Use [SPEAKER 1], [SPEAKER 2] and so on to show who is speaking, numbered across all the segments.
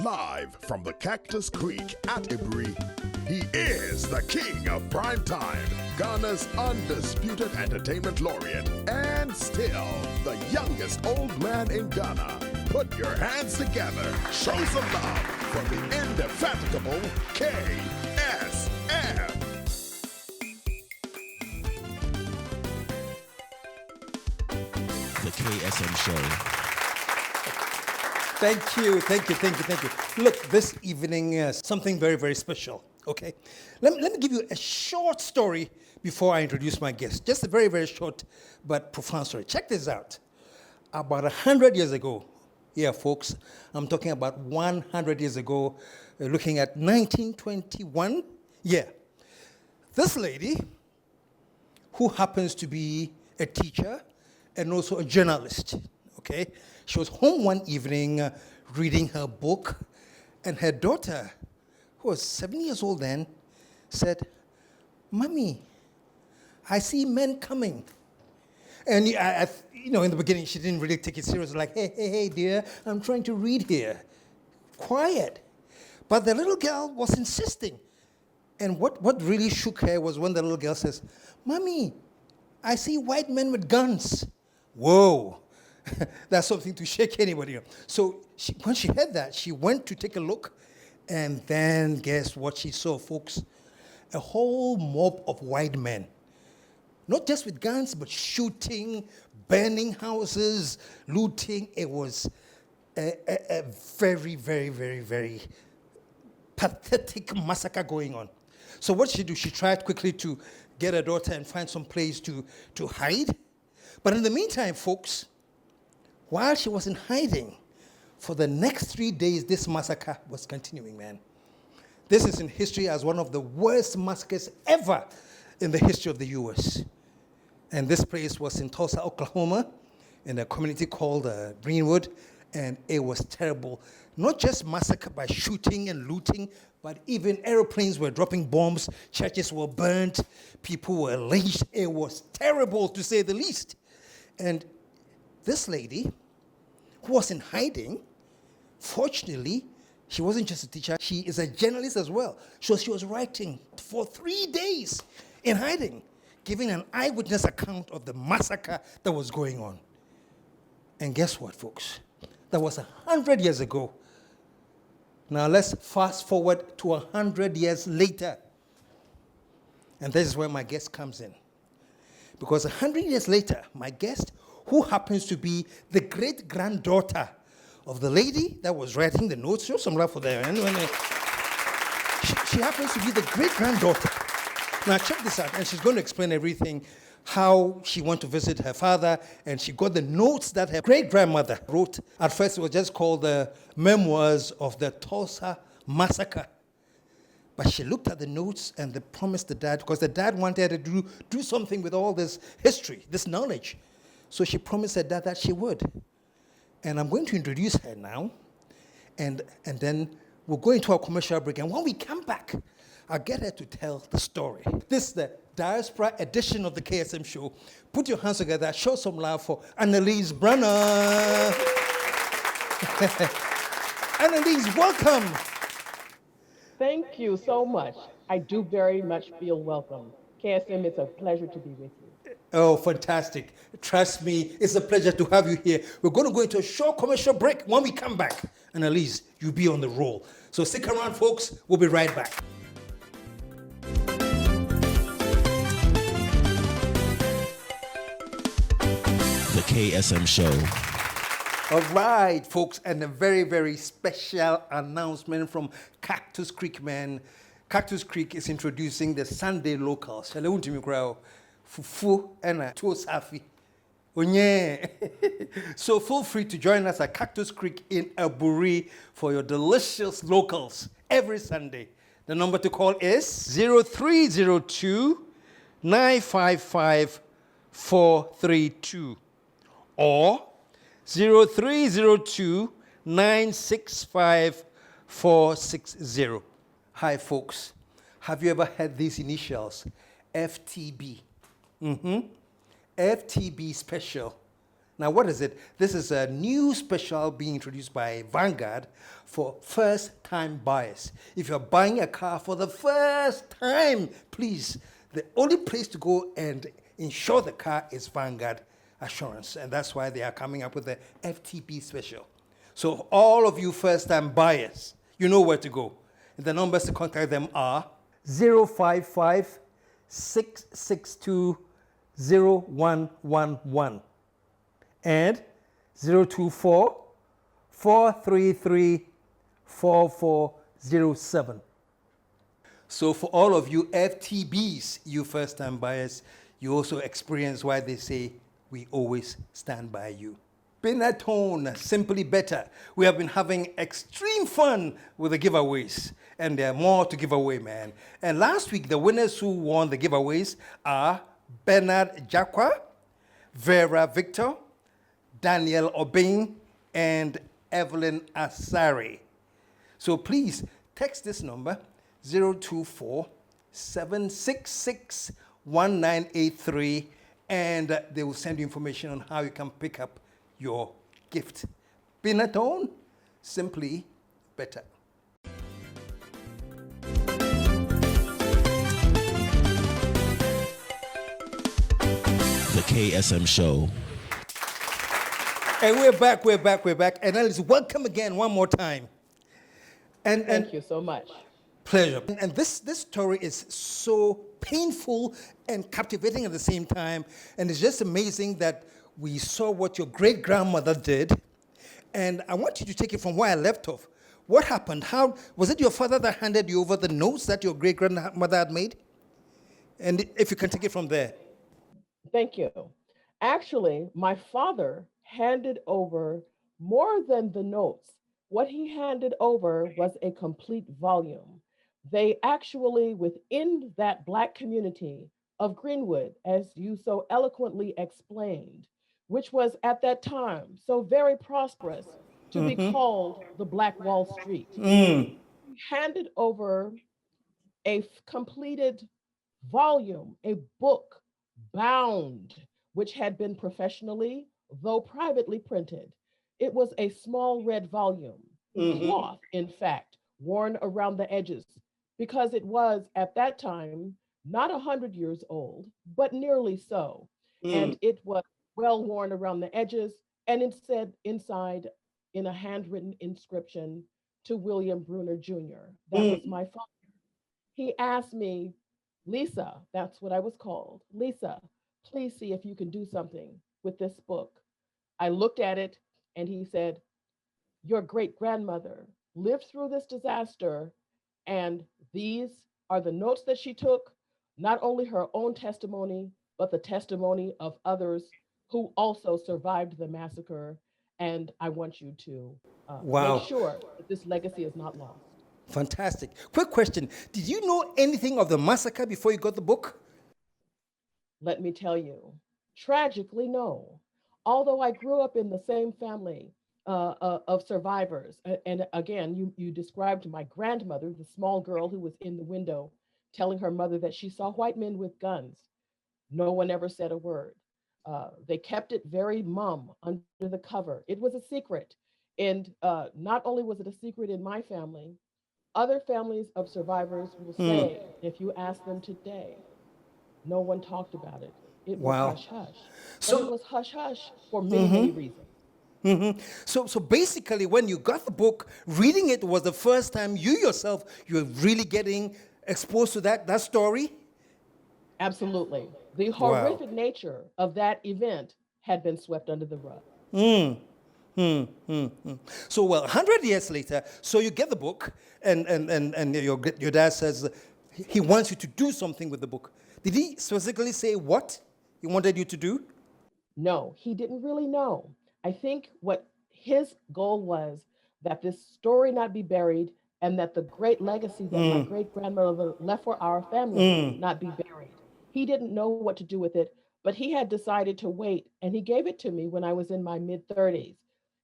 [SPEAKER 1] Live from the Cactus Creek at Ibri, he is the king of prime time, Ghana's undisputed entertainment laureate, and still the youngest old man in Ghana. Put your hands together, show some love for the indefatigable KSM.
[SPEAKER 2] The KSM Show.
[SPEAKER 3] Thank you. Look, this evening is something very, very special, okay? Let me give you a short story before I introduce my guest. Just a very, very short but profound story. Check this out. About 100 years ago, yeah, folks, I'm talking about 100 years ago, looking at 1921, yeah. This lady, who happens to be a teacher and also a journalist, okay? She was home one evening reading her book, and her daughter, who was 7 years old then, said, "Mommy, I see men coming." And in the beginning, she didn't really take it serious, like, hey, dear, I'm trying to read here. Quiet. But the little girl was insisting. And what really shook her was when the little girl says, "Mommy, I see white men with guns." Whoa. That's something to shake anybody up. So when she heard that, she went to take a look, and then guess what she saw, folks? A whole mob of white men. Not just with guns, but shooting, burning houses, looting. It was a very, very, very, very pathetic massacre going on. So what did she do? She tried quickly to get her daughter and find some place to hide. But in the meantime, folks, while she was in hiding, for the next 3 days, this massacre was continuing, man. This is in history as one of the worst massacres ever in the history of the U.S. And this place was in Tulsa, Oklahoma, in a community called Greenwood, and it was terrible. Not just massacre by shooting and looting, but even airplanes were dropping bombs, churches were burnt, people were lynched. It was terrible, to say the least. And this lady, who was in hiding, fortunately, she wasn't just a teacher, she is a journalist as well. So she was writing for 3 days in hiding, giving an eyewitness account of the massacre that was going on. And guess what, folks? That was 100 years ago. Now let's fast forward to 100 years later. And this is where my guest comes in. Because 100 years later, my guest, who happens to be the great-granddaughter of the lady that was writing the notes. Show some love for that. She happens to be the great-granddaughter. Now, check this out, and she's going to explain everything, how she went to visit her father, and she got the notes that her great-grandmother wrote. At first, it was just called the Memoirs of the Tulsa Massacre. But she looked at the notes and they promised the dad, because the dad wanted her to do something with all this history, this knowledge. So she promised her dad that she would. And I'm going to introduce her now. And then we'll go into our commercial break. And when we come back, I'll get her to tell the story. This is the Diaspora Edition of the KSM Show. Put your hands together. Show some love for Anneliese Bruner. Anneliese, welcome.
[SPEAKER 4] Thank you so much. I do very much feel welcome. KSM, it's a pleasure to be with you.
[SPEAKER 3] Oh, fantastic. Trust me, it's a pleasure to have you here. We're going to go into a short commercial break. When we come back, Anneliese, you'll be on the roll. So stick around, folks. We'll be right back.
[SPEAKER 2] The KSM Show.
[SPEAKER 3] All right, folks, and a very, very special announcement from Cactus Creek, man. Cactus Creek is introducing the Sunday locals. Fufu and Tuosafi. So feel free to join us at Cactus Creek in Aburi for your delicious locals every Sunday. The number to call is 0302-955-432 or 0302-965-460. Hi, folks. Have you ever heard these initials? FTB. FTB special. Now, what is it? This is a new special being introduced by Vanguard for first-time buyers. If you're buying a car for the first time, please, the only place to go and insure the car is Vanguard Assurance, and that's why they are coming up with the FTP special. So all of you first-time buyers, you know where to go. The numbers to contact them are 055 662 0111 and 024 433 4407. So for all of you FTBs, you first-time buyers, you also experience why they say we always stand by you. Benetton, simply better. We have been having extreme fun with the giveaways, and there are more to give away, man. And last week, the winners who won the giveaways are Bernard Jacqua, Vera Victor, Daniel Obing, and Evelyn Asari. So please text this number 024 766 1983, and they will send you information on how you can pick up your gift. Benetton, simply better.
[SPEAKER 2] The KSM Show.
[SPEAKER 3] And we're back. And Anneliese, welcome again one more time. And
[SPEAKER 4] Thank you so much.
[SPEAKER 3] Pleasure. And this story is so painful and captivating at the same time. And it's just amazing that we saw what your great-grandmother did. And I want you to take it from where I left off. What happened? How was it your father that handed you over the notes that your great-grandmother had made? And if you can take it from there.
[SPEAKER 4] Thank you. Actually, my father handed over more than the notes. What he handed over was a complete volume. They actually, within that Black community of Greenwood, as you so eloquently explained, which was at that time so very prosperous to be called the Black Wall Street, he handed over a completed volume, a book bound, which had been professionally, though privately printed. It was a small red volume, cloth, in fact, worn around the edges, because it was at that time not 100 years old, but nearly so. And it was well worn around the edges, and it said inside in a handwritten inscription to William Bruner Jr. That was my father. He asked me, Lisa, that's what I was called, Lisa, please see if you can do something with this book. I looked at it and he said, your great-grandmother lived through this disaster, and these are the notes that she took, not only her own testimony, but the testimony of others who also survived the massacre. And I want you to make sure that this legacy is not lost.
[SPEAKER 3] Fantastic. Quick question. Did you know anything of the massacre before you got the book?
[SPEAKER 4] Let me tell you, tragically, no. Although I grew up in the same family of survivors. And again, you described my grandmother, the small girl who was in the window telling her mother that she saw white men with guns. No one ever said a word. They kept it very mum under the cover. It was a secret. And not only was it a secret in my family, other families of survivors will say, if you ask them today, no one talked about it. It was hush-hush. So it was hush-hush for many, many reasons.
[SPEAKER 3] So basically, when you got the book, reading it was the first time you yourself, you're really getting exposed to that story?
[SPEAKER 4] Absolutely. The horrific nature of that event had been swept under the rug.
[SPEAKER 3] So, 100 years later, so you get the book, and your dad says he wants you to do something with the book. Did he specifically say what he wanted you to do?
[SPEAKER 4] No, he didn't really know. I think what his goal was that this story not be buried, and that the great legacy that my great-grandmother left for our family not be buried. He didn't know what to do with it, but he had decided to wait, and he gave it to me when I was in my mid-30s.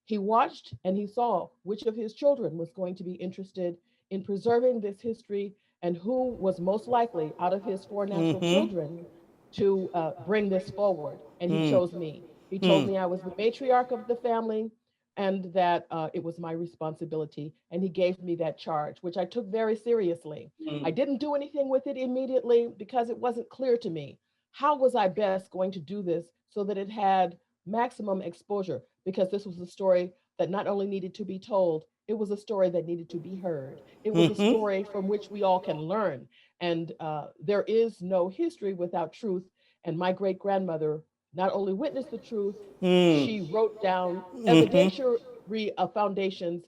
[SPEAKER 4] He watched and he saw which of his children was going to be interested in preserving this history, and who was most likely out of his four natural children to bring this forward, and he chose me. He told me I was the matriarch of the family and that it was my responsibility. And he gave me that charge, which I took very seriously. I didn't do anything with it immediately because it wasn't clear to me. How was I best going to do this so that it had maximum exposure? Because this was a story that not only needed to be told, it was a story that needed to be heard. It was a story from which we all can learn. And there is no history without truth. And my great grandmother not only witnessed the truth, she wrote down evidentiary foundations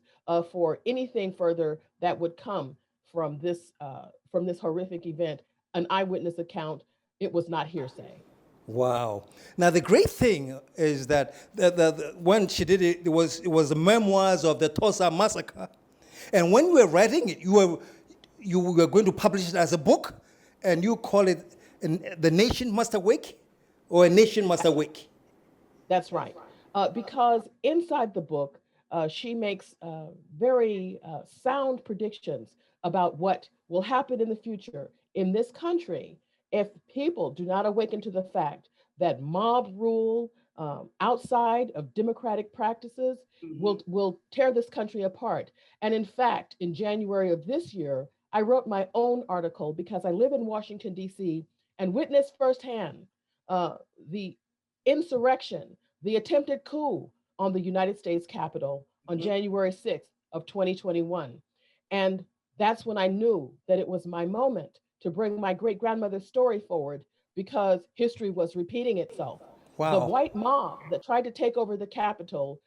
[SPEAKER 4] for anything further that would come from this horrific event. An eyewitness account. It was not hearsay.
[SPEAKER 3] Wow. Now the great thing is that when she did it, it was the memoirs of the Tulsa massacre, and when you were writing it, you were going to publish it as a book, and you call it "The Nation Must Awake," or "A Nation Must Awake."
[SPEAKER 4] That's right. Because inside the book, she makes very sound predictions about what will happen in the future in this country if people do not awaken to the fact that mob rule outside of democratic practices will tear this country apart. And in fact, in January of this year, I wrote my own article because I live in Washington, D.C., and witnessed firsthand the insurrection, the attempted coup on the United States Capitol on January 6th of 2021. And that's when I knew that it was my moment to bring my great grandmother's story forward because history was repeating itself. The
[SPEAKER 3] Wow.
[SPEAKER 4] white mob that tried to take over the Capitol,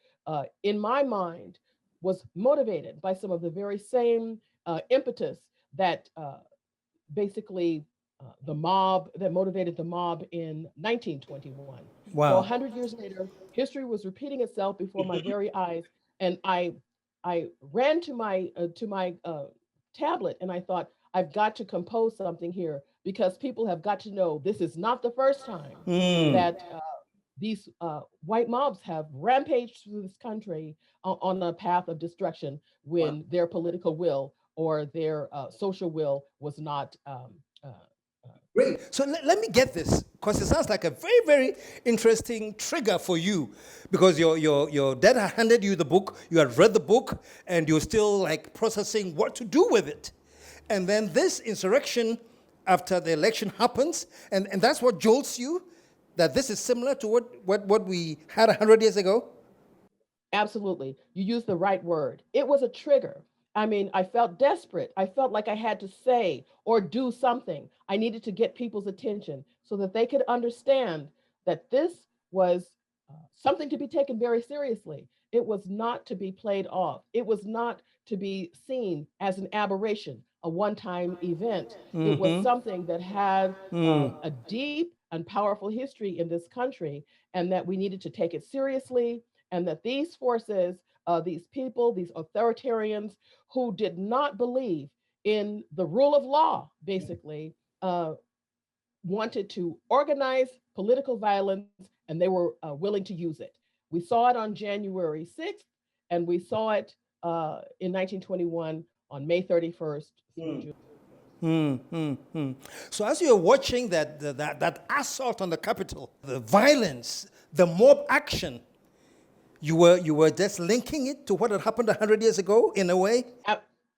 [SPEAKER 4] in my mind, was motivated by some of the very same impetus that basically the mob that motivated the mob in 1921. So
[SPEAKER 3] Wow.
[SPEAKER 4] 100 years later, history was repeating itself before my very eyes, and I ran to my tablet and I thought I've got to compose something here because people have got to know this is not the first time that these white mobs have rampaged through this country on a path of destruction when their political will or their social will was not
[SPEAKER 3] Great. So let me get this, because it sounds like a very, very interesting trigger for you, because your dad had handed you the book, you had read the book, and you're still like processing what to do with it. And then this insurrection after the election happens, and that's what jolts you, that this is similar to what we had 100 years ago?
[SPEAKER 4] Absolutely. You used the right word. It was a trigger. I mean, I felt desperate. I felt like I had to say or do something. I needed to get people's attention so that they could understand that this was something to be taken very seriously. It was not to be played off. It was not to be seen as an aberration, a one time event. It was something that had a deep and powerful history in this country, and that we needed to take it seriously, and that these forces, these people, these authoritarians who did not believe in the rule of law, basically, wanted to organize political violence and they were willing to use it. We saw it on January 6th, and we saw it in 1921 on May 31st through June.
[SPEAKER 3] So as you're watching that assault on the Capitol, the violence, the mob action, you were just linking it to what had happened 100 years ago in a way?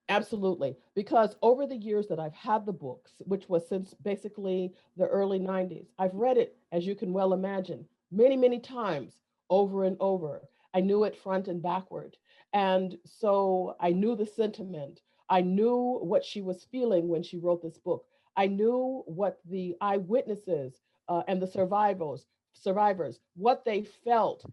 [SPEAKER 4] Absolutely. Because over the years that I've had the books, which was since basically the early 90s, I've read it, as you can well imagine, many, many times over and over. I knew it front and backward. And so I knew the sentiment. I knew what she was feeling when she wrote this book. I knew what the eyewitnesses and the survivors, what they felt,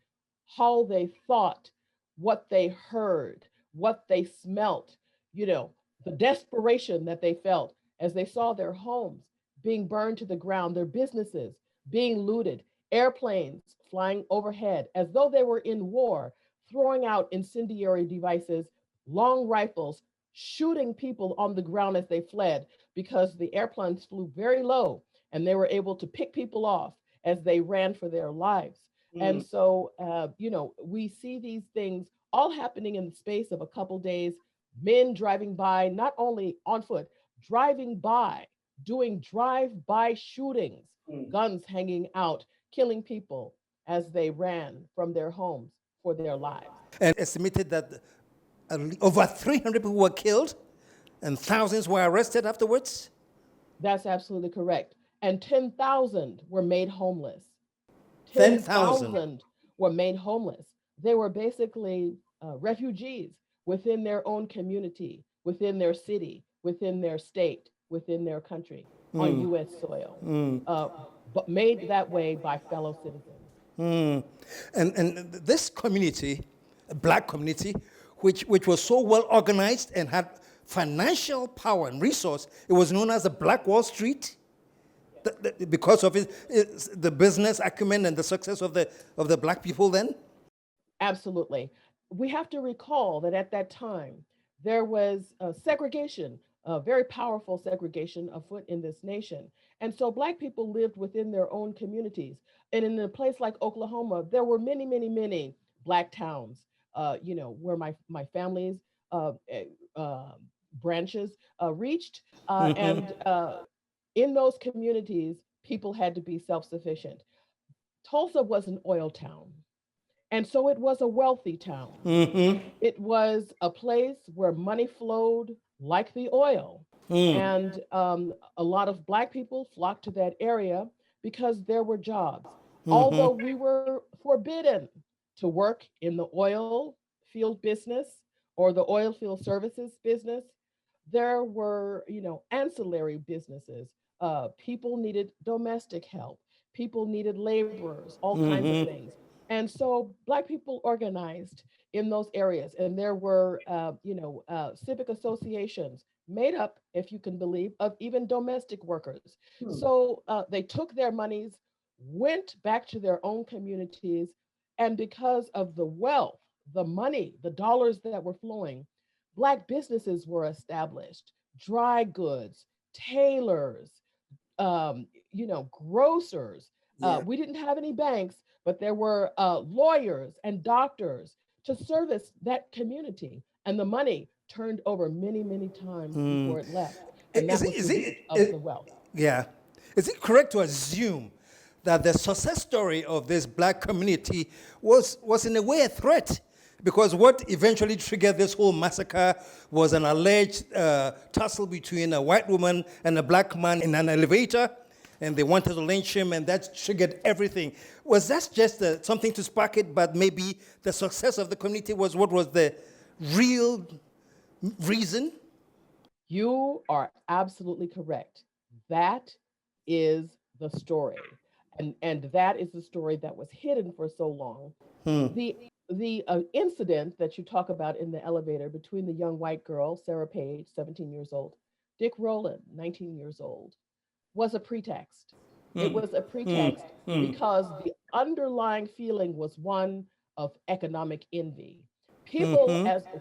[SPEAKER 4] how they thought, what they heard, what they smelt, the desperation that they felt as they saw their homes being burned to the ground, their businesses being looted, airplanes flying overhead as though they were in war, throwing out incendiary devices, long rifles, shooting people on the ground as they fled because the airplanes flew very low and they were able to pick people off as they ran for their lives. And so, we see these things all happening in the space of a couple days, men driving by, not only on foot, driving by, doing drive-by shootings, guns hanging out, killing people. as they ran from their homes for their lives.
[SPEAKER 3] And estimated that over 300 people were killed and thousands were arrested afterwards.
[SPEAKER 4] That's absolutely correct. And 10,000 were made homeless.
[SPEAKER 3] 10,000.
[SPEAKER 4] 10,000 were made homeless. They were basically refugees within their own community, within their city, within their state, within their country, on U.S. soil, but made that way by fellow citizens.
[SPEAKER 3] And this community, a black community, which was so well organized and had financial power and resource, it was known as the Black Wall Street. Because of the business acumen and the success of the black people then?
[SPEAKER 4] Absolutely. We have to recall that at that time, there was segregation, a very powerful segregation afoot in this nation. And so black people lived within their own communities. And in a place like Oklahoma, there were many, many, many black towns, where my family's branches reached. And in those communities, people had to be self-sufficient. Tulsa was an oil town. And so it was a wealthy town. It was a place where money flowed like the oil. And a lot of black people flocked to that area because there were jobs. Although we were forbidden to work in the oil field business or the oil field services business, there were, ancillary businesses. People needed domestic help. People needed laborers, all kinds of things. And so black people organized in those areas. And there were, civic associations made up, if you can believe, of even domestic workers. So they took their monies, went back to their own communities. And because of the wealth, the money, the dollars that were flowing, black businesses were established, dry goods, tailors, grocers. We didn't have any banks, but there were lawyers and doctors to service that community. And the money turned over many, many times before it left. And that was the root of the wealth.
[SPEAKER 3] Yeah. Is it correct to assume that the success story of this black community was in a way a threat? Because what eventually triggered this whole massacre was an alleged tussle between a white woman and a black man in an elevator, and they wanted to lynch him, and that triggered everything. Was that just something to spark it, but maybe the success of the community was what was the real reason?
[SPEAKER 4] You are absolutely correct. That is the story. And that is the story that was hidden for so long. The incident that you talk about in the elevator between the young white girl, Sarah Page, 17 years old, Dick Rowland, 19 years old, was a pretext. It was a pretext because the underlying feeling was one of economic envy.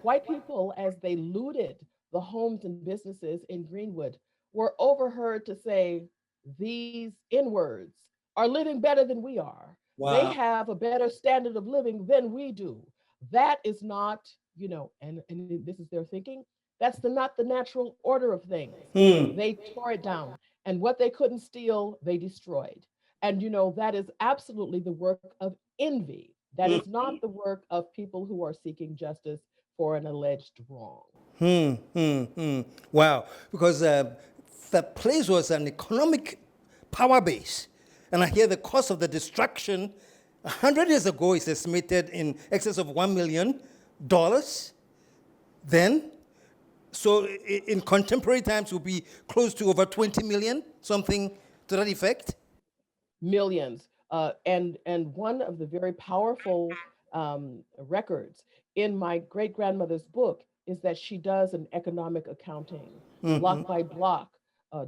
[SPEAKER 4] White people, as they looted the homes and businesses in Greenwood, were overheard to say, these N-words are living better than we are.
[SPEAKER 3] Wow.
[SPEAKER 4] They have a better standard of living than we do. That is not, and this is their thinking, that's not the natural order of things. They tore it down. And what they couldn't steal, they destroyed. And that is absolutely the work of envy. That is not the work of people who are seeking justice for an alleged wrong.
[SPEAKER 3] Wow. Because the place was an economic power base. And I hear the cost of the destruction 100 years ago is estimated in excess of $1 million. Then, so in contemporary times, will be close to over 20 million, something to that effect.
[SPEAKER 4] Millions. And one of the very powerful records in my great grandmother's book is that she does an economic accounting, block by block,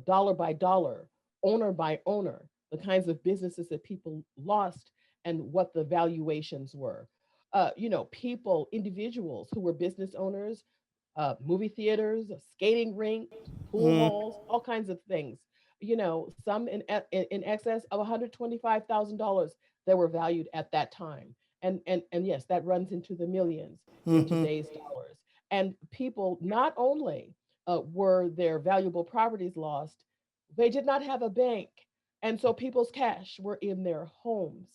[SPEAKER 4] dollar by dollar, owner by owner, the kinds of businesses that people lost and what the valuations were. People, individuals who were business owners, movie theaters, skating rinks, pool halls, all kinds of things. Some in excess of $125,000 that were valued at that time. And yes, that runs into the millions in today's dollars. And people, not only were their valuable properties lost, they did not have a bank. And so people's cash were in their homes.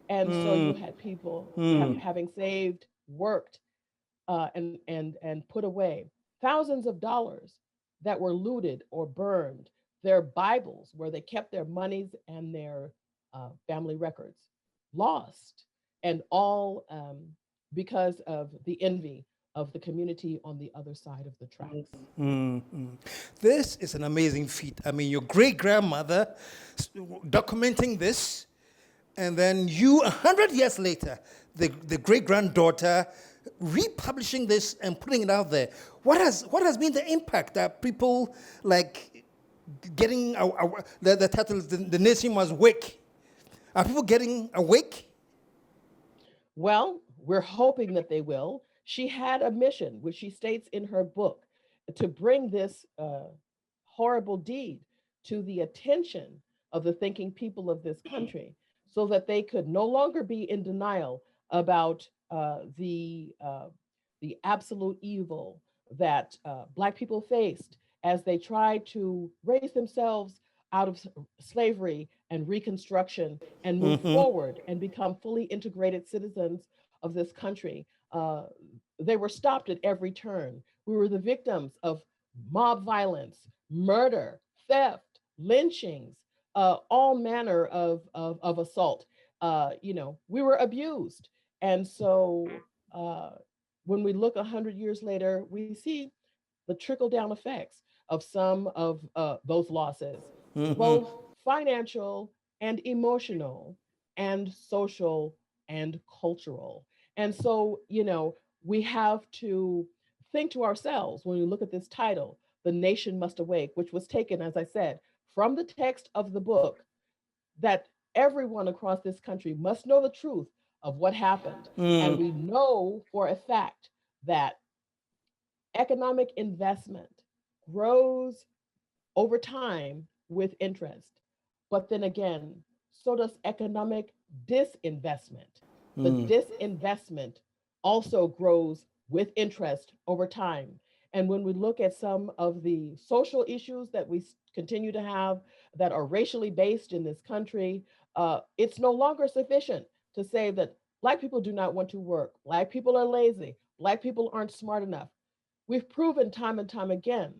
[SPEAKER 4] And so you had people having saved, worked, and put away thousands of dollars that were looted or burned, their Bibles where they kept their monies and their family records lost, and all because of the envy of the community on the other side of the tracks.
[SPEAKER 3] This is an amazing feat. I mean, your great grandmother documenting this, and then you, 100 years later, the great granddaughter republishing this and putting it out there. What has been the impact that people like getting the title is the nation must wake? Are people getting awake?
[SPEAKER 4] Well, we're hoping that they will. She had a mission, which she states in her book, to bring this horrible deed to the attention of the thinking people of this country, so that they could no longer be in denial about the absolute evil that Black people faced as they tried to raise themselves out of slavery and Reconstruction and move forward and become fully integrated citizens of this country. They were stopped at every turn. We were the victims of mob violence, murder, theft, lynchings, all manner of assault. We were abused. And so when we look 100 years later, we see the trickle down effects of some of those losses, both financial and emotional and social and cultural. And so, we have to think to ourselves when we look at this title, The Nation Must Awake, which was taken, as I said, from the text of the book, that everyone across this country must know the truth of what happened. And we know for a fact that economic investment grows over time with interest. But then again, so does economic disinvestment. The disinvestment also grows with interest over time. And when we look at some of the social issues that we continue to have that are racially based in this country, it's no longer sufficient to say that Black people do not want to work, Black people are lazy, Black people aren't smart enough. We've proven time and time again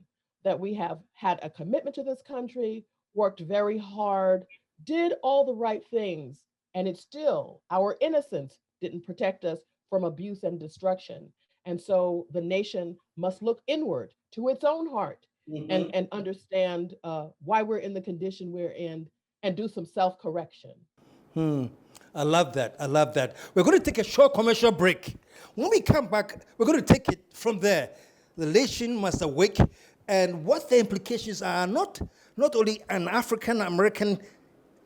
[SPEAKER 4] that we have had a commitment to this country, worked very hard, did all the right things, and it's still, our innocence didn't protect us from abuse and destruction. And so the nation must look inward to its own heart and understand why we're in the condition we're in and do some self-correction.
[SPEAKER 3] I love that. I love that. We're going to take a short commercial break. When we come back, we're going to take it from there. The nation must awake, and what the implications are, not only an African-American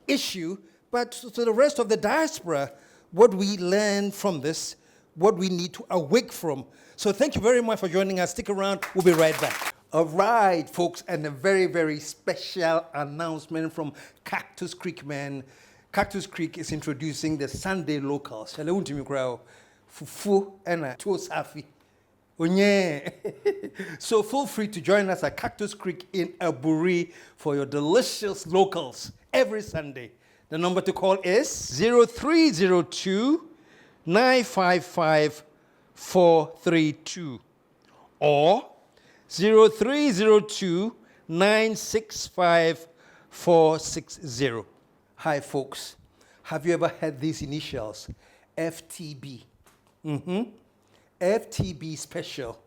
[SPEAKER 3] issue, but to the rest of the diaspora, what we learn from this, what we need to awake from. So thank you very much for joining us. Stick around. We'll be right back. All right, folks, and a very, very special announcement from Cactus Creek, man. Cactus Creek is introducing the Sunday locals. Fufu and Tuosafi. So feel free to join us at Cactus Creek in Aburi for your delicious locals every Sunday. The number to call is 0302 955 432 or 0302 965 460. Hi, folks. Have you ever heard these initials? FTB. FTB special.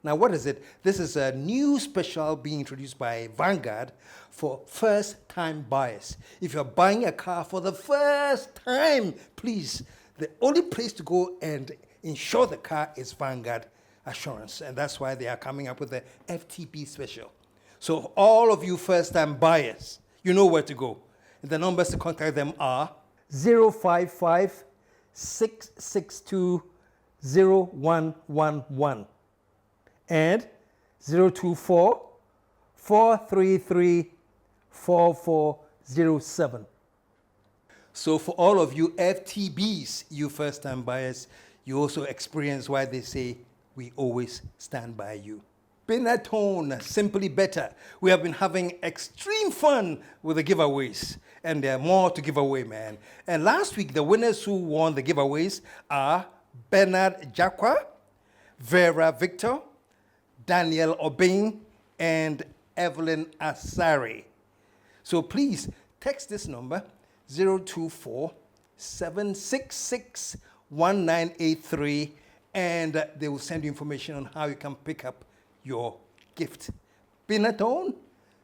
[SPEAKER 3] Now, what is it? This is a new special being introduced by Vanguard for first-time buyers. If you're buying a car for the first time, please, the only place to go and insure the car is Vanguard Assurance, and that's why they are coming up with the FTB special. So all of you first-time buyers, you know where to go. The numbers to contact them are 055 662 0111 and 024 433 4407. So for all of you FTBs, you first-time buyers, you also experience why they say we always stand by you. Benetton, simply better. We have been having extreme fun with the giveaways. And there are more to give away, man. And last week, the winners who won the giveaways are Bernard Jacqua, Vera Victor, Daniel Obing, and Evelyn Asari. So please text this number 024-766-1983, and they will send you information on how you can pick up your gift. Binatone,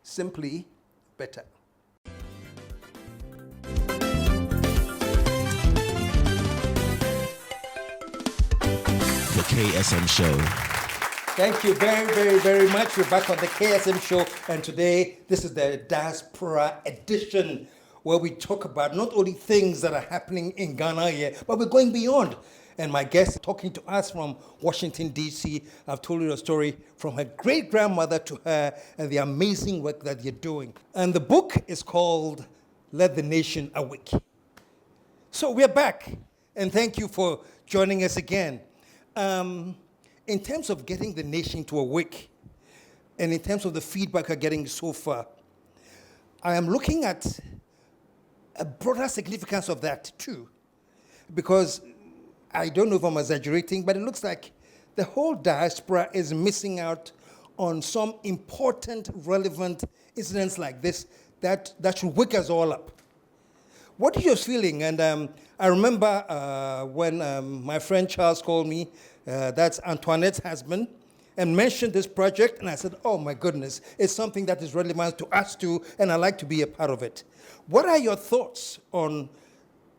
[SPEAKER 3] simply better.
[SPEAKER 2] The KSM Show.
[SPEAKER 3] Thank you very, very, very much. We're back on the KSM Show, and today this is the Diaspora Edition, where we talk about not only things that are happening in Ghana here, but we're going beyond. And my guest talking to us from Washington, D.C. I've told you a story from her great-grandmother to her and the amazing work that you're doing. And the book is called Let the Nation Awake. So we're back, and thank you for joining us again. In terms of getting the nation to awake, and in terms of the feedback we're getting so far, I am looking at a broader significance of that too, because I don't know if I'm exaggerating, but it looks like the whole diaspora is missing out on some important, relevant incidents like this that should wake us all up. What is your feeling? And I remember when my friend Charles called me, that's Antoinette's husband, and mentioned this project, and I said, oh my goodness, it's something that is relevant to us too, and I'd like to be a part of it. What are your thoughts on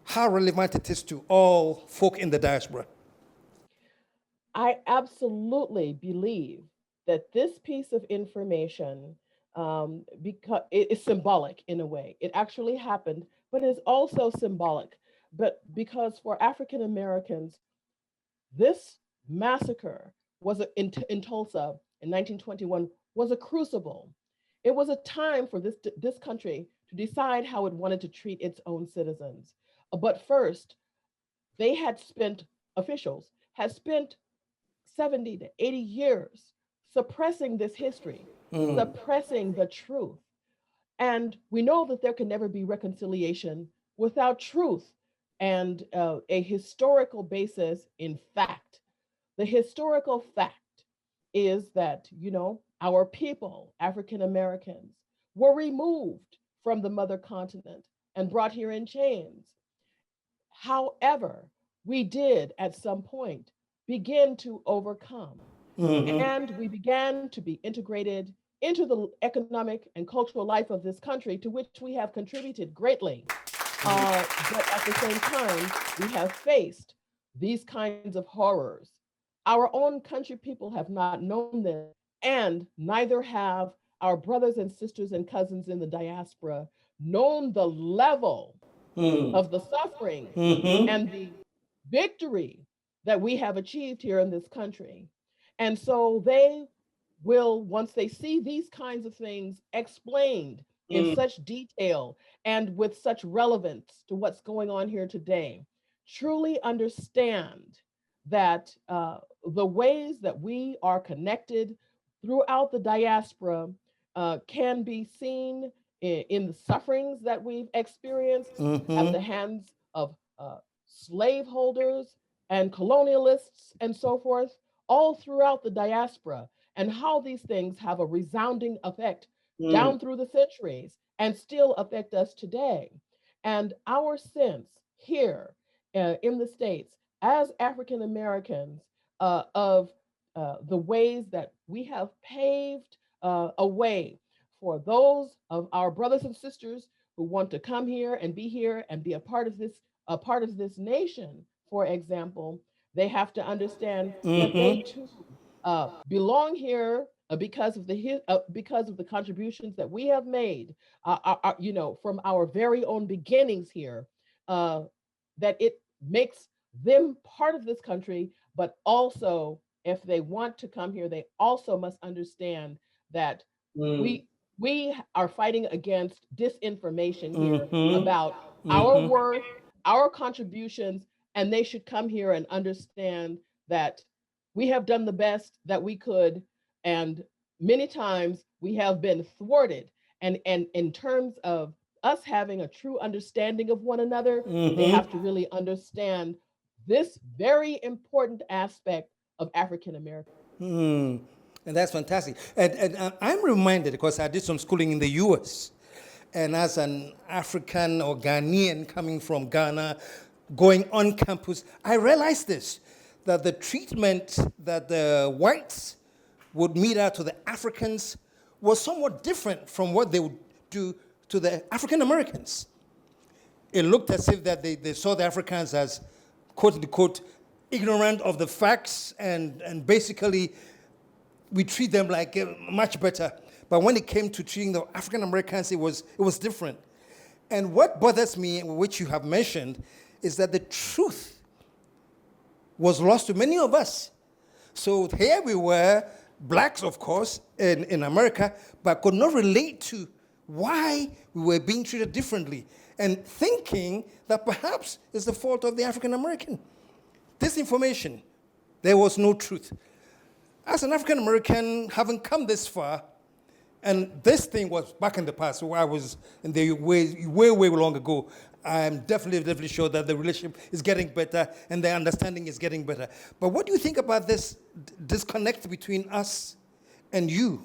[SPEAKER 3] how relevant it is to all folk in the diaspora?
[SPEAKER 4] I absolutely believe that this piece of information, because it is symbolic in a way, it actually happened, but it's also symbolic. But because for African Americans, this massacre was in Tulsa in 1921 was a crucible. It was a time for this country to decide how it wanted to treat its own citizens. But first, officials had spent 70 to 80 years suppressing this history, suppressing the truth. And we know that there can never be reconciliation without truth and a historical basis in fact. The historical fact is that, our people, African Americans, were removed from the mother continent and brought here in chains. However, we did at some point begin to overcome, and we began to be integrated into the economic and cultural life of this country, to which we have contributed greatly. But at the same time, we have faced these kinds of horrors. Our own country people have not known this, and neither have our brothers and sisters and cousins in the diaspora known the level of the suffering and the victory that we have achieved here in this country. And so they will, once they see these kinds of things explained in such detail and with such relevance to what's going on here today, truly understand that the ways that we are connected throughout the diaspora can be seen in the sufferings that we've experienced at the hands of slaveholders and colonialists and so forth, all throughout the diaspora, and how these things have a resounding effect down through the centuries and still affect us today. And our sense here in the States as African Americans of the ways that we have paved a way for those of our brothers and sisters who want to come here and be a part of this nation, for example, they have to understand that they too belong here because of the contributions that we have made, from our very own beginnings here, that it makes them part of this country. But also, if they want to come here, they also must understand that we are fighting against disinformation here about our worth, our contributions, and they should come here and understand that we have done the best that we could, and many times we have been thwarted. And in terms of us having a true understanding of one another, they have to really understand this very important aspect of African American.
[SPEAKER 3] And that's fantastic. And I'm reminded, because I did some schooling in the US, and as an African or Ghanaian coming from Ghana, going on campus, I realized this, that the treatment that the whites would mete out to the Africans was somewhat different from what they would do to the African Americans. It looked as if that they saw the Africans as, quote unquote, ignorant of the facts, and basically we treat them like much better. But when it came to treating the African Americans, it was different. And what bothers me, which you have mentioned, is that the truth was lost to many of us. So here we were, blacks, of course, in America, but could not relate to why we were being treated differently, and thinking that perhaps it's the fault of the African American. This information, there was no truth. As an African American, having come this far, and this thing was back in the past, where I was in the way long ago, I'm definitely sure that the relationship is getting better and the understanding is getting better. But what do you think about this disconnect between us and you?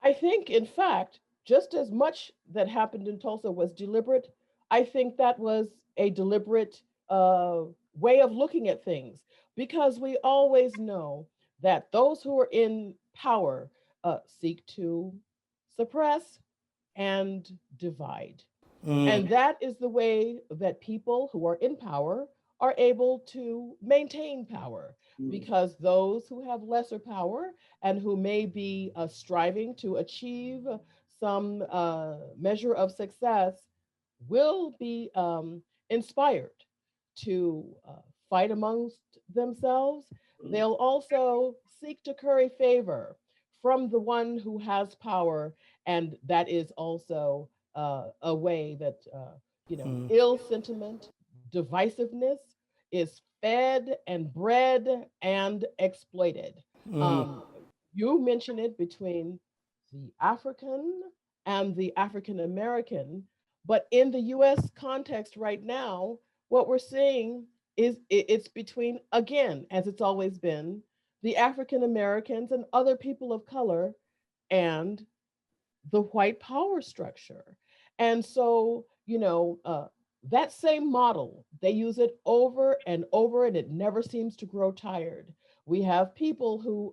[SPEAKER 4] I think, in fact, just as much that happened in Tulsa was deliberate, I think that was a deliberate way of looking at things, because we always know that those who are in power seek to suppress and divide. And that is the way that people who are in power are able to maintain power, because those who have lesser power and who may be striving to achieve some measure of success will be inspired to fight amongst themselves. They'll also seek to curry favor from the one who has power, and that is also a way that ill sentiment, divisiveness is fed and bred and exploited. You mention it between the African and the African American, but in the U.S. context right now, what we're seeing is it's between, again, as it's always been, the African Americans and other people of color and the white power structure. And so, that same model, they use it over and over, and it never seems to grow tired. We have people who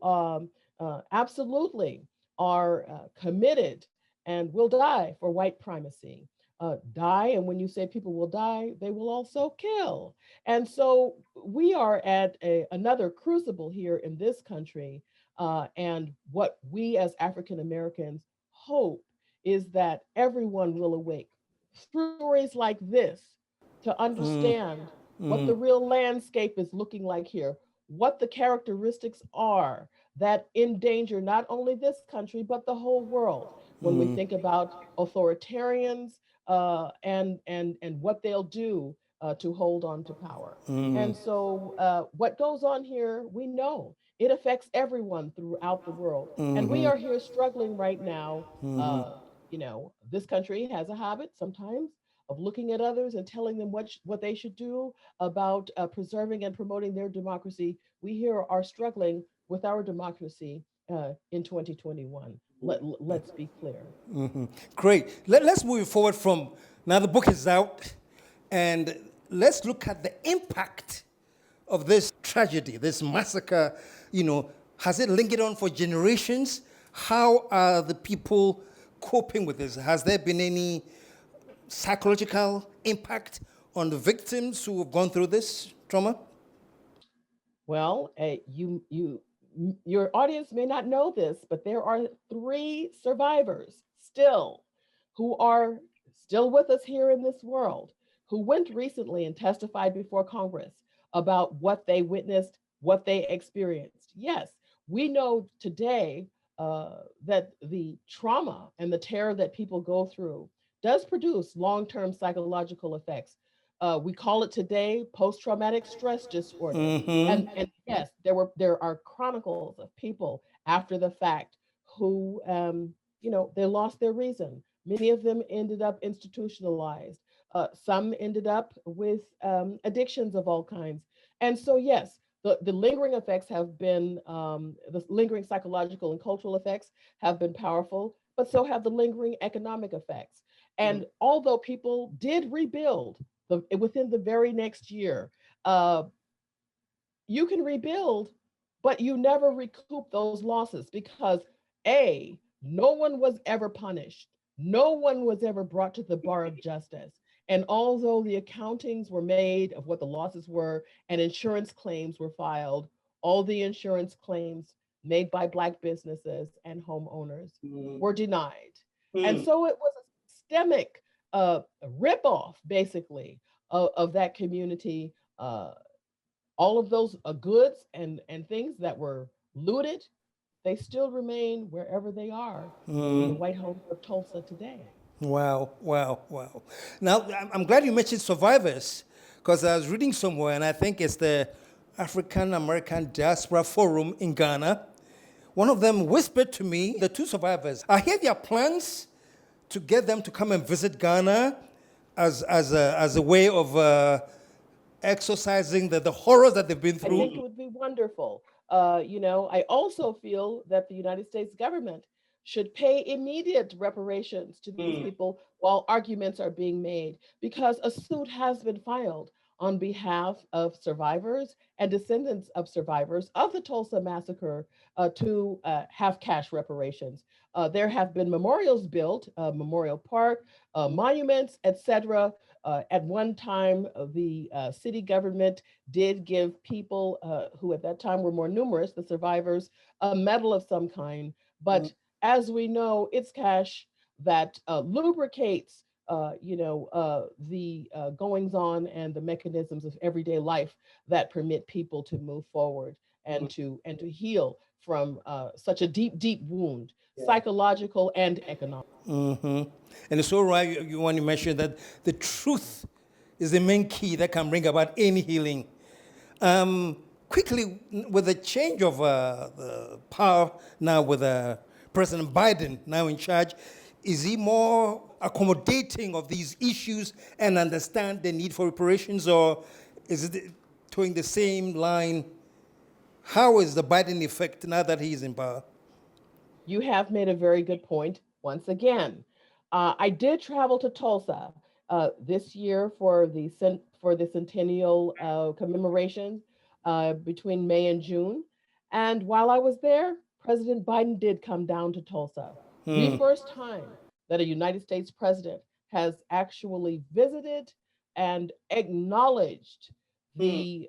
[SPEAKER 4] absolutely are committed and will die for white primacy. Die, and when you say people will die, they will also kill. And so we are at another crucible here in this country. And what we as African Americans hope is that everyone will awake through stories like this to understand what the real landscape is looking like here, what the characteristics are that endanger not only this country, but the whole world. When we think about authoritarians and what they'll do to hold on to power. And so what goes on here, we know it affects everyone throughout the world. And we are here struggling right now. This country has a habit sometimes of looking at others and telling them what they should do about preserving and promoting their democracy. We here are struggling with our democracy in 2021. Let's be clear.
[SPEAKER 3] Great. Let's move forward from, now the book is out, and let's look at the impact of this tragedy, this massacre. Has it lingered on for generations? How are the people coping with this? Has there been any psychological impact on the victims who have gone through this trauma?
[SPEAKER 4] Well, your audience may not know this, but there are 3 survivors still who are still with us here in this world, who went recently and testified before Congress about what they witnessed, what they experienced. Yes, we know today that the trauma and the terror that people go through does produce long-term psychological effects. We call it today post-traumatic stress disorder. And yes, there are chronicles of people after the fact who they lost their reason. Many of them ended up institutionalized. Some ended up with addictions of all kinds. And so, yes, the lingering effects have been, the lingering psychological and cultural effects have been powerful, but so have the lingering economic effects. And although people did rebuild within the very next year, uh, you can rebuild, but you never recoup those losses because A, no one was ever punished. No one was ever brought to the bar of justice. And although the accountings were made of what the losses were and insurance claims were filed, all the insurance claims made by Black businesses and homeowners were denied. And so it was a systemic ripoff, basically, of that community. All of those goods and things that were looted, they still remain wherever they are in the white homes of Tulsa today.
[SPEAKER 3] Wow, wow, wow. Now, I'm glad you mentioned survivors, because I was reading somewhere, and I think it's the African American Diaspora Forum in Ghana. One of them whispered to me, the two survivors, I hear there are plans to get them to come and visit Ghana as a way of exercising the horrors that they've been
[SPEAKER 4] I
[SPEAKER 3] through.
[SPEAKER 4] think it would be wonderful. I also feel that the United States government should pay immediate reparations to these people while arguments are being made, because a suit has been filed on behalf of survivors and descendants of survivors of the Tulsa massacre to have cash reparations. There have been memorials built, Memorial Park, monuments, etc. At one time, the city government did give people who at that time were more numerous, the survivors, a medal of some kind. But as we know, it's cash that lubricates, the goings on and the mechanisms of everyday life that permit people to move forward and to heal from such a deep, deep wound, psychological and economic.
[SPEAKER 3] And it's so right you want to mention that the truth is the main key that can bring about any healing. Quickly, with the change of the power now with President Biden now in charge, is he more accommodating of these issues and understand the need for reparations, or is it towing the same line? How is the Biden effect now that he is in power?
[SPEAKER 4] You have made a very good point once again. I did travel to Tulsa this year for the centennial commemorations between May and June. And while I was there, President Biden did come down to Tulsa. The first time that a United States president has actually visited and acknowledged the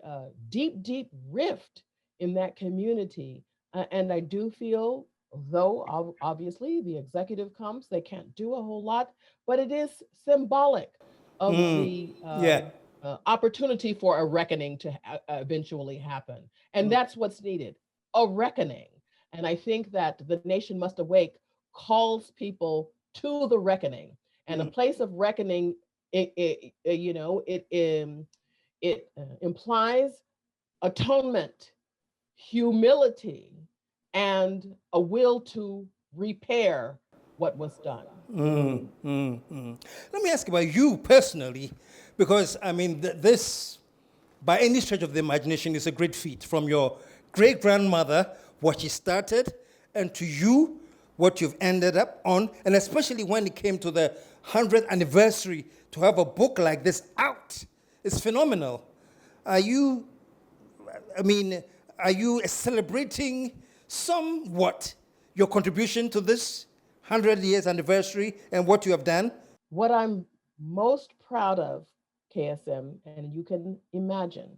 [SPEAKER 4] deep, deep rift in that community. And I do feel, though obviously the executive comes, they can't do a whole lot, but it is symbolic of the opportunity for a reckoning to eventually happen. And that's what's needed, a reckoning. And I think that the nation must awake calls people to the reckoning, and a place of reckoning. It implies atonement, humility, and a will to repair what was done.
[SPEAKER 3] Let me ask about you personally, because I mean, this, by any stretch of the imagination, is a great feat from your great grandmother, what she started, and to you, what you've ended up on, and especially when it came to the 100th anniversary, to have a book like this out. It's phenomenal. Are you celebrating somewhat your contribution to this 100 years anniversary and what you have done?
[SPEAKER 4] What I'm most proud of, KSM, and you can imagine,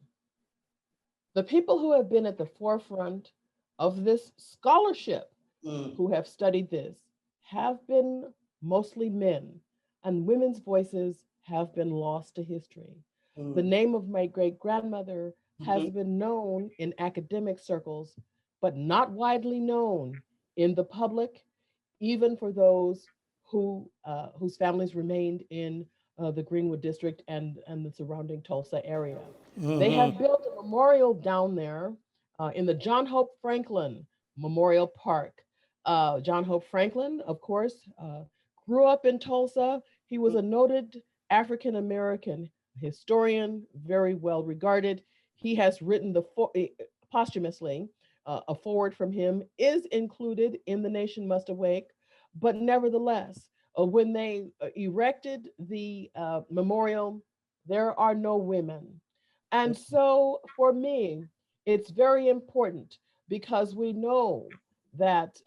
[SPEAKER 4] the people who have been at the forefront of this scholarship, who have studied this, have been mostly men, and women's voices have been lost to history. The name of my great grandmother has been known in academic circles, but not widely known in the public, even for those whose families remained in the Greenwood district and the surrounding Tulsa area. They have built a memorial down there in the John Hope Franklin Memorial Park. John Hope Franklin, of course, grew up in Tulsa. He was a noted African American historian, very well regarded. He has written posthumously, a forward from him is included in The Nation Must Awake. But nevertheless, when they erected the memorial, there are no women. And so for me, it's very important because we know that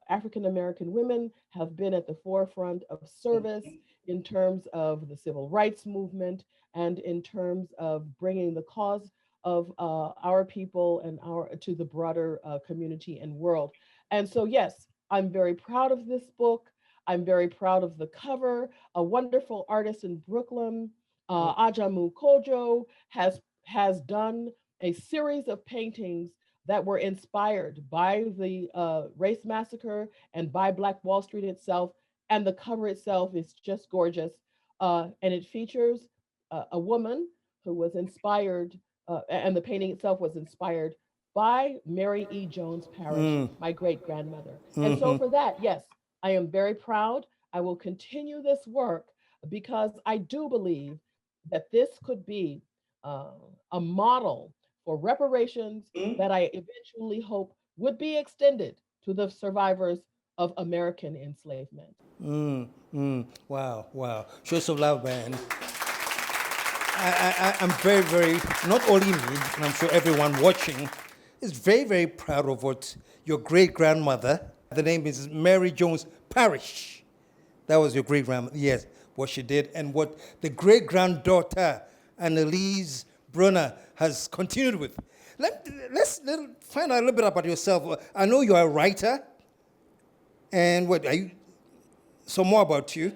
[SPEAKER 4] African American women have been at the forefront of service in terms of the civil rights movement and in terms of bringing the cause of our people and our to the broader community and world. And so, yes, I'm very proud of this book. I'm very proud of the cover. A wonderful artist in Brooklyn, Ajamu Kojo, has done a series of paintings that were inspired by the race massacre and by Black Wall Street itself. And the cover itself is just gorgeous. And it features a woman who was inspired, and the painting itself was inspired by Mary E. Jones Parish, my great grandmother. And so, for that, yes, I am very proud. I will continue this work because I do believe that this could be a model for reparations that I eventually hope would be extended to the survivors of American enslavement.
[SPEAKER 3] Wow, wow. Shows of love, man. I'm very, very, not only me, and I'm sure everyone watching, is very, very proud of what your great-grandmother, the name is Mary Jones Parish. That was your great-grandmother, yes, what she did, and what the great-granddaughter, Anneliese Bruner, has continued with. Let's find out a little bit about yourself. I know you're a writer, and what, are you, so more about you.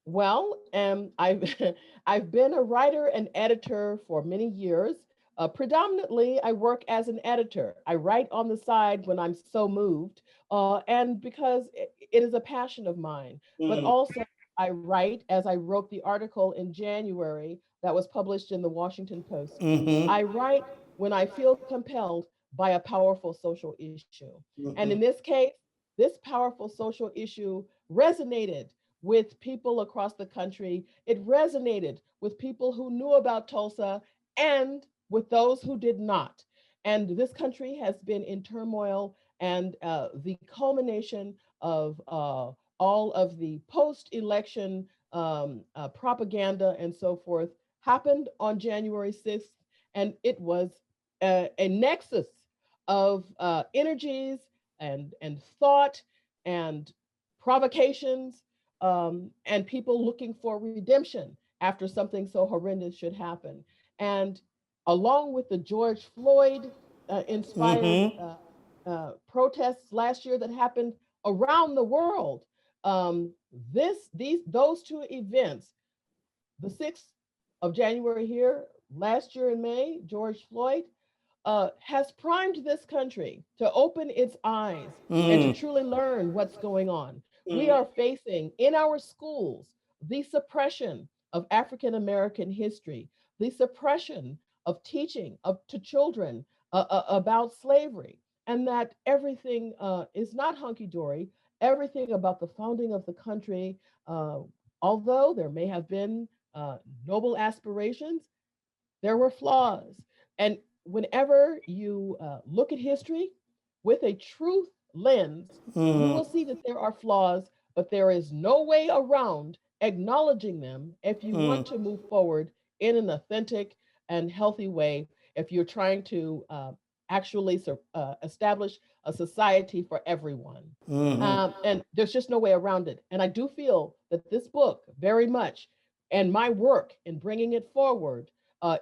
[SPEAKER 4] Well, I've I've been a writer and editor for many years. Predominantly, I work as an editor. I write on the side when I'm so moved, and because it is a passion of mine. But also, I write, as I wrote the article in January that was published in the Washington Post. I write when I feel compelled by a powerful social issue. And in this case, this powerful social issue resonated with people across the country. It resonated with people who knew about Tulsa and with those who did not. And this country has been in turmoil, and the culmination of all of the post-election propaganda and so forth happened on January 6th, and it was a nexus of energies and thought and provocations, and people looking for redemption after something so horrendous should happen. And along with the George Floyd inspired protests last year that happened around the world, those two events, the 6th of January here, last year in May, George Floyd, has primed this country to open its eyes and to truly learn what's going on. We are facing in our schools the suppression of African American history, the suppression of teaching to children about slavery, and that everything is not hunky dory. Everything about the founding of the country, although there may have been noble aspirations, there were flaws. And whenever you look at history with a truth lens, you will see that there are flaws, but there is no way around acknowledging them if you want to move forward in an authentic and healthy way, if you're trying to actually establish a society for everyone. And there's just no way around it. And I do feel that this book very much, and my work in bringing it forward,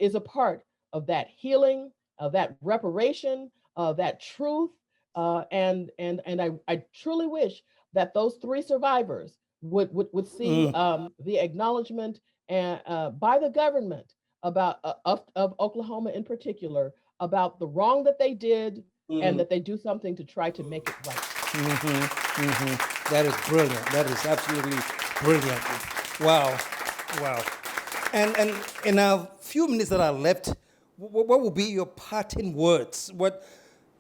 [SPEAKER 4] is a part of that healing, of that reparation, of that truth. And I truly wish that those three survivors would see the acknowledgement by the government about of Oklahoma in particular, about the wrong that they did, and that they do something to try to make it right.
[SPEAKER 3] That is brilliant. That is absolutely brilliant. Wow, wow. And in a few minutes that are left, what will be your parting words? What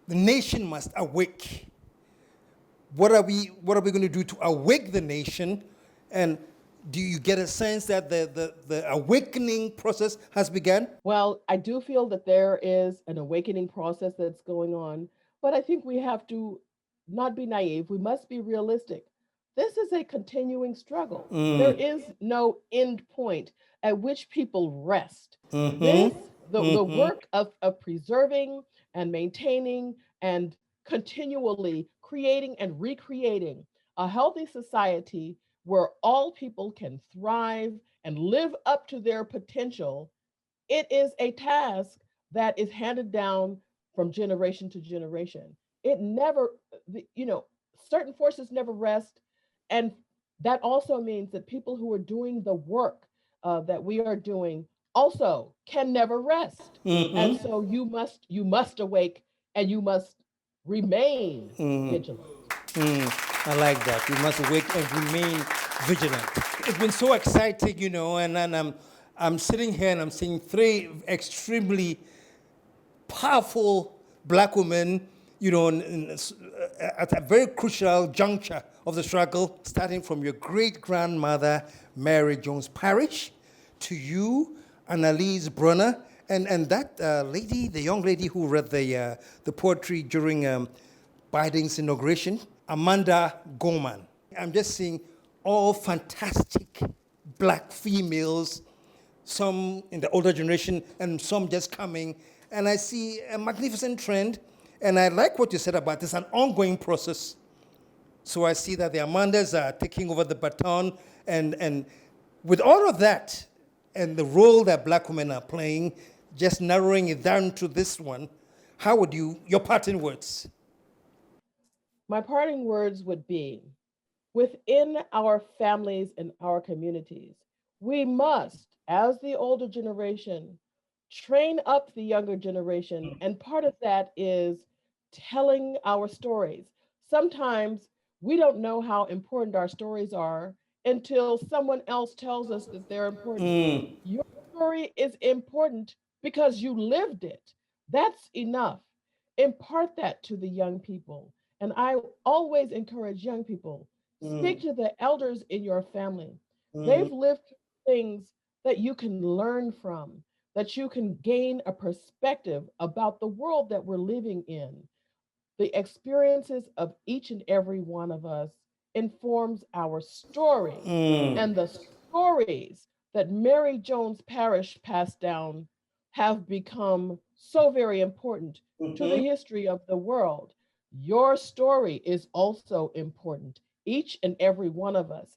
[SPEAKER 3] the nation must awake. What are we going to do to awake the nation? And do you get a sense that the awakening process has begun?
[SPEAKER 4] Well, I do feel that there is an awakening process that's going on, but I think we have to not be naive. We must be realistic. This is a continuing struggle. There is no end point at which people rest. This, the work of preserving and maintaining and continually creating and recreating a healthy society where all people can thrive and live up to their potential, it is a task that is handed down from generation to generation. It never, certain forces never rest. And that also means that people who are doing the work that we are doing also can never rest. And so you must awake and you must remain vigilant.
[SPEAKER 3] I like that. We must wake and remain vigilant. It's been so exciting, and I'm sitting here and I'm seeing three extremely powerful black women, at a very crucial juncture of the struggle, starting from your great-grandmother, Mary Jones Parish, to you, Anneliese Bruner, and that lady, the young lady who read the poetry during Biden's inauguration, Amanda Gorman. I'm just seeing all fantastic black females, some in the older generation and some just coming. And I see a magnificent trend. And I like what you said about this, an ongoing process. So I see that the Amandas are taking over the baton. And with all of that and the role that black women are playing, just narrowing it down to this one, how would your parting words?
[SPEAKER 4] My parting words would be, within our families and our communities, we must, as the older generation, train up the younger generation. And part of that is telling our stories. Sometimes we don't know how important our stories are until someone else tells us that they're important. Your story is important because you lived it. That's enough. Impart that to the young people. And I always encourage young people, speak to the elders in your family. They've lived things that you can learn from, that you can gain a perspective about the world that we're living in. The experiences of each and every one of us informs our story. And the stories that Mary Jones Parish passed down have become so very important to the history of the world. Your story is also important. Each and every one of us,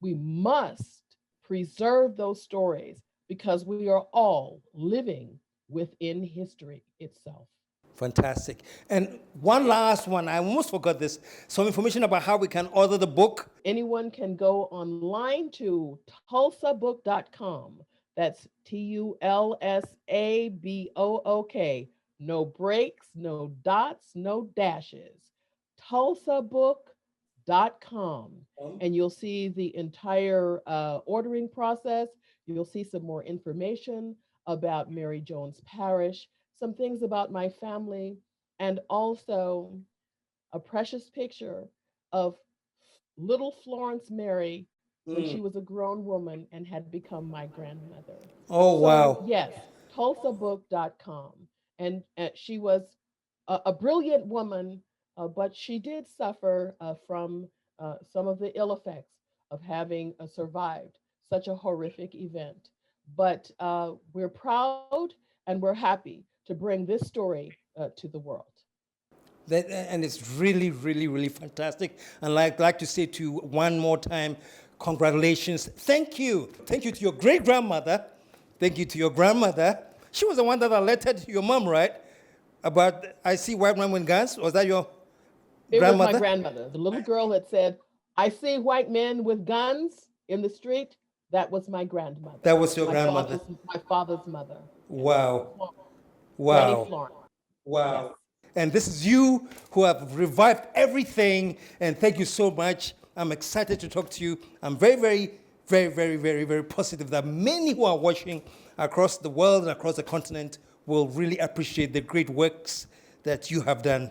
[SPEAKER 4] we must preserve those stories because we are all living within history itself.
[SPEAKER 3] Fantastic. And one last one, I almost forgot this, some information about how we can order the book.
[SPEAKER 4] Anyone can go online to tulsabook.com. That's TULSABOOK. No breaks, no dots, no dashes. tulsabook.com. And you'll see the entire ordering process. You'll see some more information about Mary Jones Parish, some things about my family, and also a precious picture of little Florence Mary when she was a grown woman and had become my grandmother.
[SPEAKER 3] Oh, wow.
[SPEAKER 4] Yes, tulsabook.com. And she was a brilliant woman, but she did suffer from some of the ill effects of having survived such a horrific event. But we're proud and we're happy to bring this story to the world.
[SPEAKER 3] And it's really, really, really fantastic. And I'd like to say to you one more time, congratulations. Thank you. Thank you to your great-grandmother. Thank you to your grandmother. She was the one that alerted your mom, right? About, I see white men with guns. Was that your grandmother?
[SPEAKER 4] It was my grandmother. The little girl that said, I see white men with guns in the street. That was my grandmother.
[SPEAKER 3] That was your grandmother?
[SPEAKER 4] My father's mother.
[SPEAKER 3] Wow.
[SPEAKER 4] Lady
[SPEAKER 3] Wow.
[SPEAKER 4] Florence.
[SPEAKER 3] Wow.
[SPEAKER 4] Yes.
[SPEAKER 3] And this is you who have revived everything. And thank you so much. I'm excited to talk to you. I'm very, very, very, very, very, very positive that many who are watching across the world and across the continent will really appreciate the great works that you have done.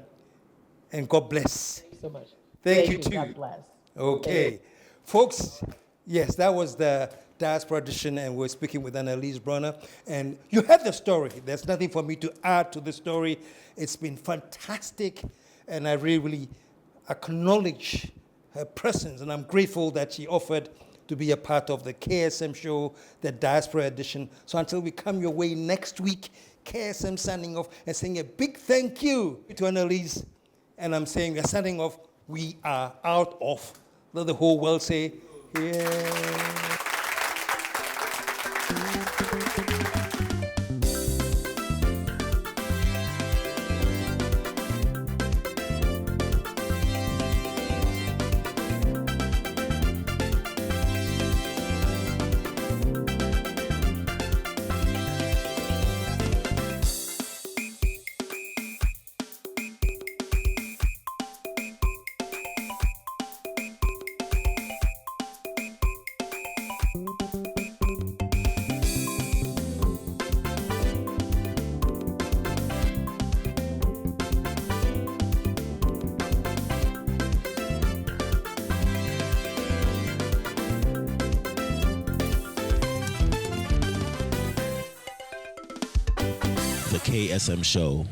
[SPEAKER 3] And God bless.
[SPEAKER 4] Thank you so much.
[SPEAKER 3] Thank you too.
[SPEAKER 4] God bless.
[SPEAKER 3] Okay. Folks, Yes, that was the Diaspora Edition, and we're speaking with Anneliese Bruner. And you heard the story. There's nothing for me to add to the story. It's been fantastic, and I really, really acknowledge her presence, and I'm grateful that she offered to be a part of the KSM show, the Diaspora Edition. So until we come your way next week, KSM signing off and saying a big thank you to Anneliese. And I'm saying we're signing off, we are out of. Let the whole world say, yeah.
[SPEAKER 2] The KSM Show.